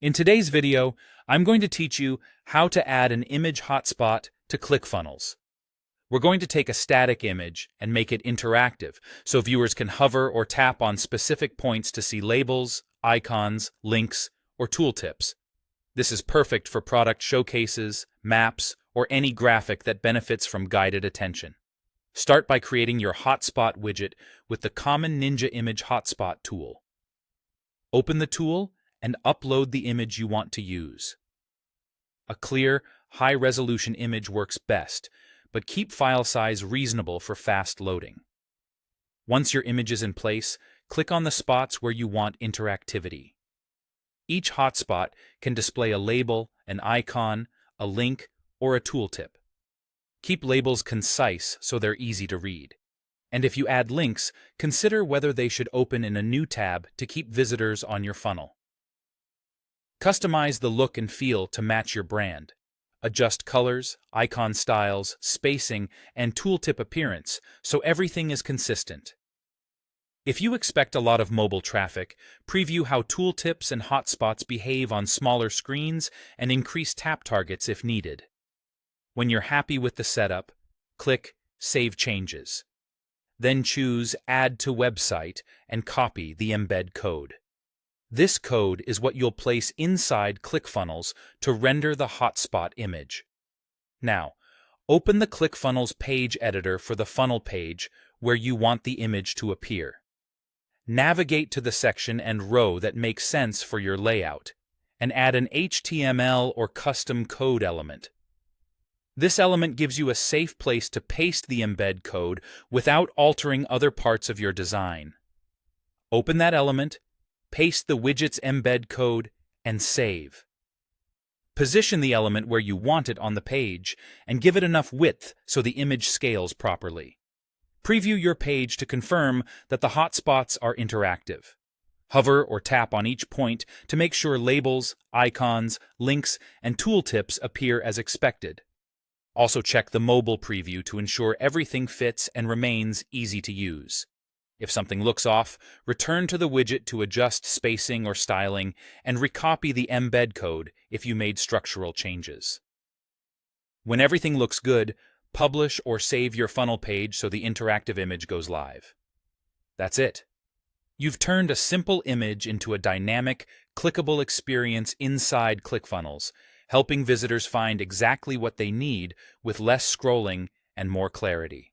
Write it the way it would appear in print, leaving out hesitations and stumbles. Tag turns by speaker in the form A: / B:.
A: In today's video, I'm going to teach you how to add an image hotspot to ClickFunnels. We're going to take a static image and make it interactive, so viewers can hover or tap on specific points to see labels, icons, links, or tooltips. This is perfect for product showcases, maps, or any graphic that benefits from guided attention. Start by creating your hotspot widget with the common Ninja Image Hotspot tool. Open the tool and upload the image you want to use. A clear, high-resolution image works best, but keep file size reasonable for fast loading. Once your image is in place, click on the spots where you want interactivity. Each hotspot can display a label, an icon, a link, or a tooltip. Keep labels concise so they're easy to read. And if you add links, consider whether they should open in a new tab to keep visitors on your funnel. Customize the look and feel to match your brand. Adjust colors, icon styles, spacing, and tooltip appearance so everything is consistent. If you expect a lot of mobile traffic, preview how tooltips and hotspots behave on smaller screens and increase tap targets if needed. When you're happy with the setup, click Save Changes. Then choose Add to Website and copy the embed code. This code is what you'll place inside ClickFunnels to render the hotspot image. Now, open the ClickFunnels page editor for the funnel page where you want the image to appear. Navigate to the section and row that makes sense for your layout, and add an HTML or custom code element. This element gives you a safe place to paste the embed code without altering other parts of your design. Open that element, paste the widget's embed code, and save. Position the element where you want it on the page, and give it enough width so the image scales properly. Preview your page to confirm that the hotspots are interactive. Hover or tap on each point to make sure labels, icons, links, and tooltips appear as expected. Also check the mobile preview to ensure everything fits and remains easy to use. If something looks off, return to the widget to adjust spacing or styling and recopy the embed code if you made structural changes. When everything looks good, publish or save your funnel page so the interactive image goes live. That's it. You've turned a simple image into a dynamic, clickable experience inside ClickFunnels, helping visitors find exactly what they need with less scrolling and more clarity.